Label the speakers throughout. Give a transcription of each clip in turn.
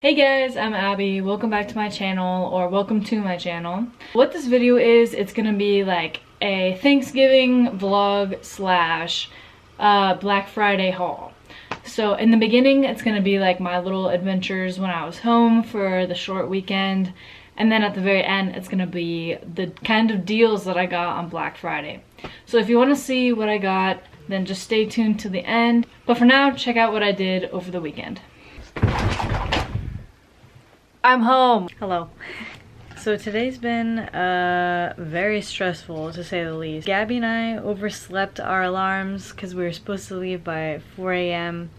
Speaker 1: Hey guys, I'm Abby. Welcome back to my channel, or welcome to my channel. What this video is, it's gonna be like a Thanksgiving vlog slash Black Friday haul. So in the beginning, it's gonna be like my little adventures when I was home for the short weekend. And then at the very end, it's gonna be the kind of deals that I got on Black Friday. So if you wanna see what I got, then just stay tuned to the end. But for now, check out what I did over the weekend. I'm home. Hello. So today's been very stressful, to say the least. Gabby and I overslept our alarms because we were supposed to leave by 4 a.m.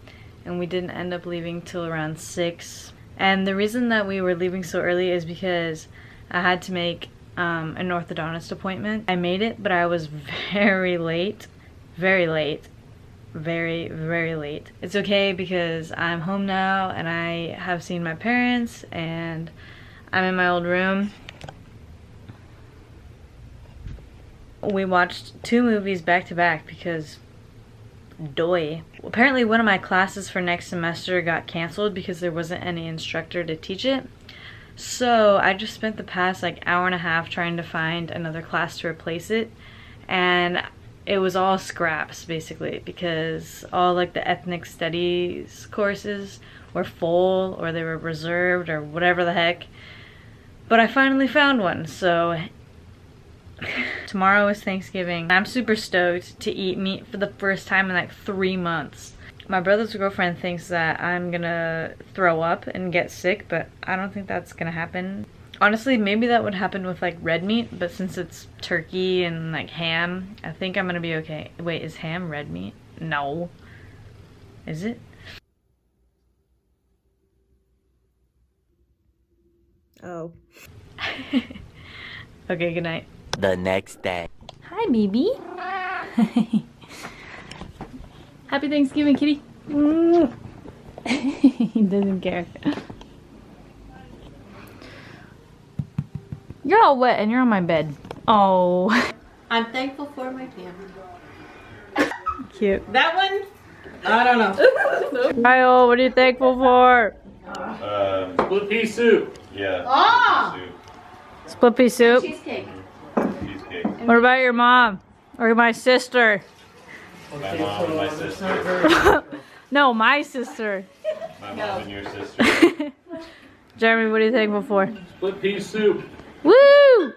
Speaker 1: and we didn't end up leaving till around 6. And the reason that we were leaving so early is because I had to make an orthodontist appointment. I made it, but I was very late. Very late. Very late. It's okay because I'm home now and I have seen my parents and I'm in my old room. We watched 2 movies back to back because doy. Apparently one of my classes for next semester got canceled because there wasn't any instructor to teach it. So I just spent the past like hour and a half trying to find another class to replace it, and it was all scraps basically because all like the ethnic studies courses were full or they were reserved or whatever the heck. But I finally found one, so tomorrow is Thanksgiving. I'm super stoked to eat meat for the first time in like 3 months. My brother's girlfriend thinks that I'm gonna throw up and get sick, but I don't think that's gonna happen. Honestly, maybe that would happen with like red meat, but since it's turkey and like ham, I think I'm gonna be okay. Wait, is ham red meat? No. Is it? Oh. Okay, good night.
Speaker 2: The next day.
Speaker 1: Hi, baby. Happy Thanksgiving, kitty. He doesn't care. You're all wet and you're on my bed. Oh.
Speaker 3: I'm thankful for my family.
Speaker 1: Cute.
Speaker 3: That one? I don't know.
Speaker 1: Kyle, what are you thankful for?
Speaker 4: Split pea soup.
Speaker 2: Yeah.
Speaker 3: Ah!
Speaker 1: Split pea soup.
Speaker 3: Cheesecake.
Speaker 2: Cheesecake.
Speaker 1: What about your mom? Or my sister?
Speaker 2: My mom and my sister.
Speaker 1: No, my sister.
Speaker 2: My mom and your sister.
Speaker 1: Jeremy, what are you thankful for?
Speaker 4: Split pea soup.
Speaker 1: Woo!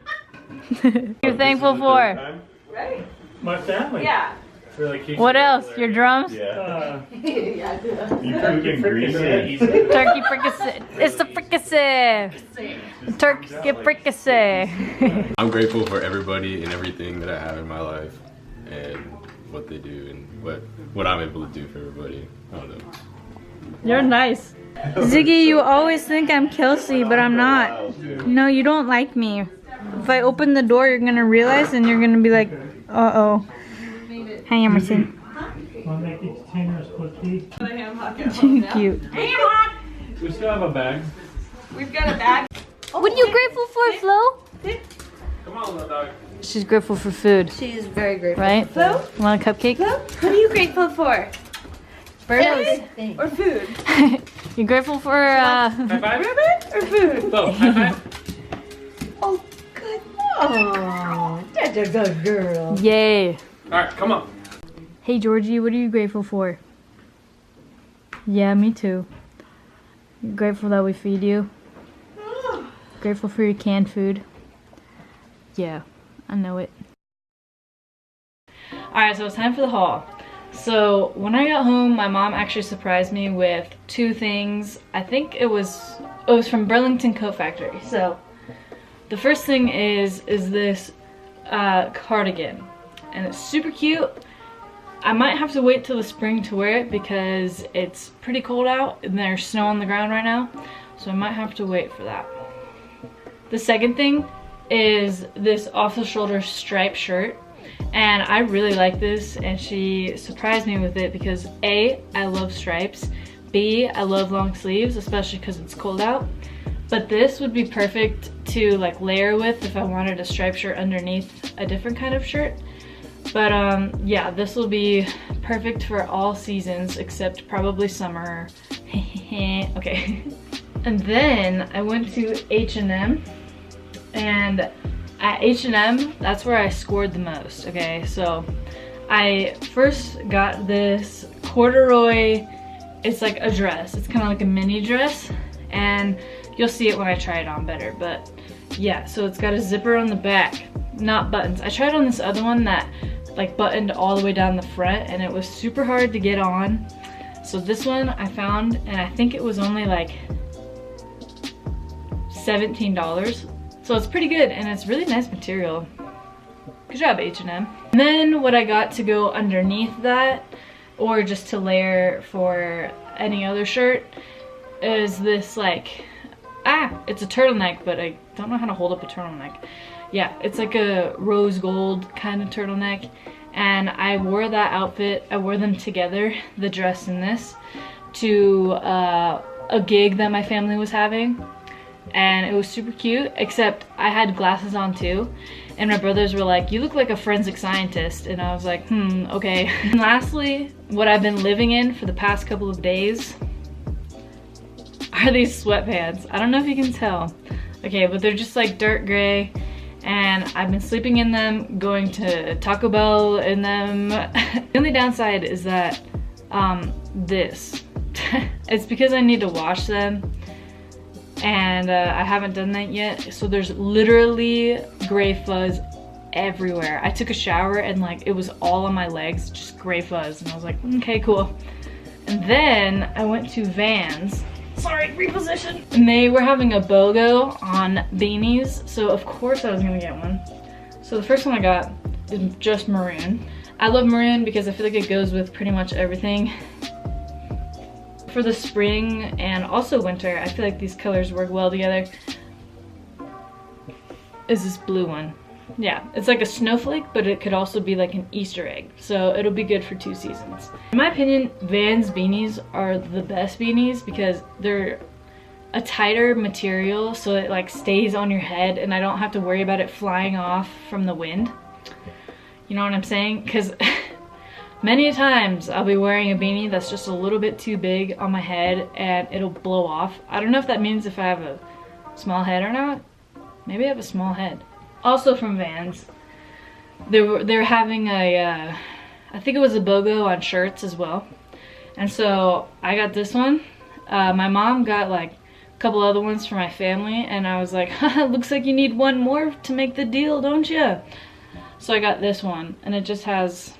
Speaker 1: You're thankful for?
Speaker 3: Right?
Speaker 4: My family.
Speaker 3: Yeah.
Speaker 1: What else? Your drums?
Speaker 2: Yeah.
Speaker 3: Yeah,
Speaker 2: You cooking greasy.
Speaker 1: Turkey fricassee. It's the fricassee. Turkey fricassee.
Speaker 5: I'm grateful for everybody and everything that I have in my life and what they do and what I'm able to do for everybody. I don't know.
Speaker 1: You're nice. Ziggy, you always think I'm Kelsey, but I'm not. No, you don't like me. If I open the door, you're gonna realize and you're gonna be like, uh-oh. Hi, Emerson. Cute.
Speaker 4: We still have a bag.
Speaker 3: We've got a bag.
Speaker 1: What are you grateful for, Flo?
Speaker 4: Come on, little dog.
Speaker 1: She's grateful for food,
Speaker 3: She is very grateful.
Speaker 1: right?
Speaker 3: Flo?
Speaker 1: Want a cupcake?
Speaker 3: What are you grateful for?
Speaker 1: Burgers.
Speaker 3: Or food?
Speaker 1: You grateful for,
Speaker 4: High five.
Speaker 3: Ribbon or food?
Speaker 4: Flo, high five.
Speaker 3: Oh, good. Oh, that's a good girl.
Speaker 1: Yay.
Speaker 4: Alright, come on.
Speaker 1: Hey, Georgie, what are you grateful for? Yeah, me too. You grateful that we feed you? Grateful for your canned food? Yeah, I know it. Alright, so it's time for the haul. So when I got home, my mom actually surprised me with 2 things. I think it was from Burlington Coat Factory. So the first thing is this cardigan, and it's super cute. I might have to wait till the spring to wear it because it's pretty cold out and there's snow on the ground right now, so I might have to wait for that. The second thing is this off-the-shoulder striped shirt, and I really like this, and she surprised me with it because A, I love stripes, B, I love long sleeves, especially because it's cold out, but this would be perfect to like layer with if I wanted a striped shirt underneath a different kind of shirt. But yeah, this will be perfect for all seasons except probably summer. Okay. And then I went to H&M, and at H&M, that's where I scored the most, okay? So I first got this corduroy, it's like a dress. It's kind of like a mini dress, and you'll see it when I try it on better, but yeah, so it's got a zipper on the back, not buttons. I tried on this other one that like buttoned all the way down the front, and it was super hard to get on. So this one I found, and I think it was only like $17. So it's pretty good, and it's really nice material. Good job, H&M. And then what I got to go underneath that, or just to layer for any other shirt, is this like, it's a turtleneck, but I don't know how to hold up a turtleneck. Yeah, it's like a rose gold kind of turtleneck, and I wore that outfit, I wore them together, the dress and this, to a gig that my family was having. And it was super cute, except I had glasses on too, and my brothers were like, you look like a forensic scientist, and I was like, okay. And lastly, what I've been living in for the past couple of days are these sweatpants. I don't know if you can tell, okay, but they're just like dirt gray, and I've been sleeping in them, going to Taco Bell in them. The only downside is that this it's because I need to wash them, and I haven't done that yet, so there's literally gray fuzz everywhere. I took a shower and like it was all on my legs, just gray fuzz, and I was like, okay, cool. And then I went to Vans, sorry, reposition, and they were having a BOGO on beanies, so of course I was gonna get one. So the first one I got is just maroon. I love maroon because I feel like it goes with pretty much everything. For the spring and also winter, I feel like these colors work well together, is this blue one. Yeah, it's like a snowflake, but it could also be like an Easter egg, so it'll be good for 2 seasons. In my opinion, Vans beanies are the best beanies because they're a tighter material, so it like stays on your head and I don't have to worry about it flying off from the wind. You know what I'm saying? Because many a times I'll be wearing a beanie that's just a little bit too big on my head and it'll blow off. I don't know if that means if I have a small head or not. Maybe I have a small head. Also from Vans, they're having a, I think it was a BOGO on shirts as well. And so I got this one. My mom got like a couple other ones for my family, and I was like, haha, looks like you need one more to make the deal, don't you? So I got this one, and it just has,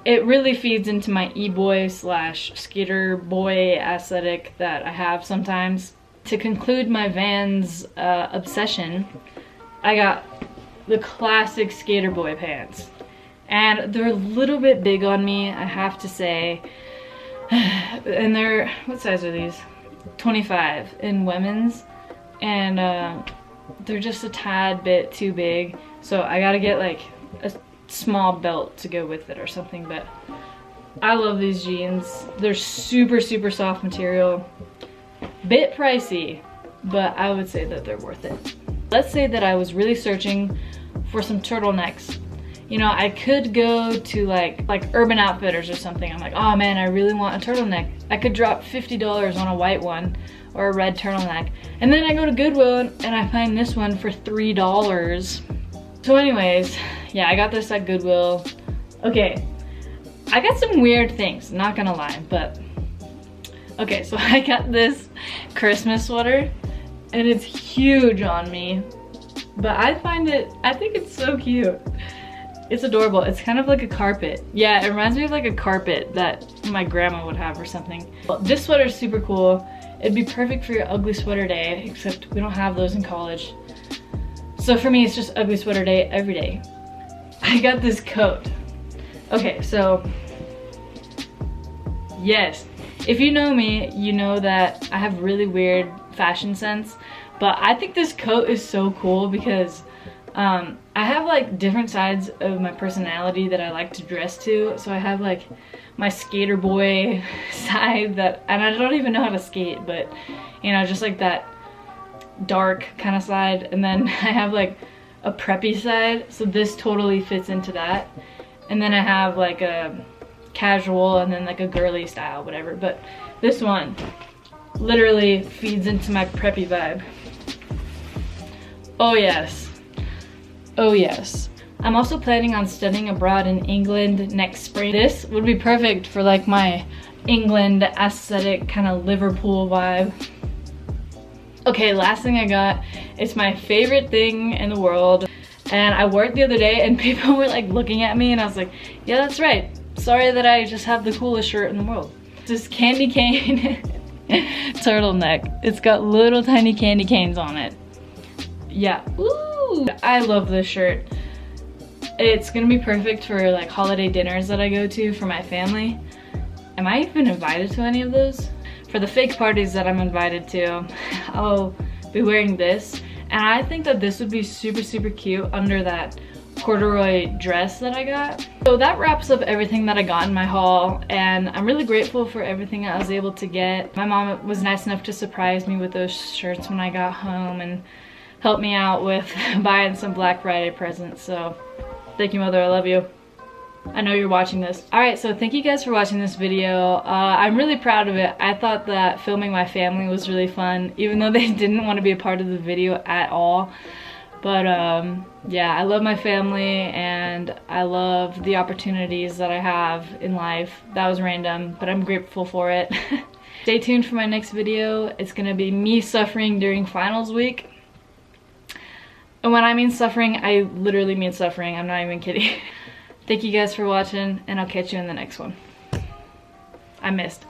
Speaker 1: it really feeds into my e-boy slash skater boy aesthetic that I have sometimes. To conclude my Vans obsession, I got the classic skater boy pants. And they're a little bit big on me, I have to say. And they're, what size are these? 25 in women's. And they're just a tad bit too big. So I gotta get like a small belt to go with it or something, but I love these jeans. They're super, super soft material. Bit pricey, but I would say that they're worth it. Let's say that I was really searching for some turtlenecks. You know, I could go to like Urban Outfitters or something. I'm like, oh man, I really want a turtleneck. I could drop $50 on a white one or a red turtleneck. And then I go to Goodwill and I find this one for $3. So anyways, yeah, I got this at Goodwill. Okay, I got some weird things, not gonna lie, but okay, so I got this Christmas sweater and it's huge on me, but I think it's so cute. It's adorable. It's kind of like a carpet. Yeah, it reminds me of like a carpet that my grandma would have or something. Well, this sweater is super cool. It'd be perfect for your ugly sweater day, except we don't have those in college. So for me, it's just ugly sweater day every day. I got this coat. Okay, so yes, if you know me, you know that I have really weird fashion sense, but I think this coat is so cool because I have like different sides of my personality that I like to dress to. So I have like my skater boy side that, and I don't even know how to skate, but you know, just like that dark kind of side. And then I have like a preppy side, so this totally fits into that. And then I have like a casual and then like a girly style, whatever. But this one, literally feeds into my preppy vibe. Oh yes. Oh yes. I'm also planning on studying abroad in England next spring. This would be perfect for like my England aesthetic kind of Liverpool vibe. Okay, last thing I got, it's my favorite thing in the world. And I wore it the other day and people were like looking at me and I was like, yeah, that's right. Sorry that I just have the coolest shirt in the world. This candy cane turtleneck. It's got little tiny candy canes on it. Yeah, ooh, I love this shirt. It's gonna be perfect for like holiday dinners that I go to for my family. Am I even invited to any of those? For the fake parties that I'm invited to, I'll be wearing this. And I think that this would be super, super cute under that corduroy dress that I got. So that wraps up everything that I got in my haul, and I'm really grateful for everything I was able to get. My mom was nice enough to surprise me with those shirts when I got home and help me out with buying some Black Friday presents. So thank you, Mother, I love you. I know you're watching this. Alright, so thank you guys for watching this video. I'm really proud of it. I thought that filming my family was really fun, even though they didn't want to be a part of the video at all. But yeah, I love my family and I love the opportunities that I have in life. That was random, but I'm grateful for it. Stay tuned for my next video. It's gonna be me suffering during finals week. And when I mean suffering, I literally mean suffering. I'm not even kidding. Thank you guys for watching, and I'll catch you in the next one. I missed.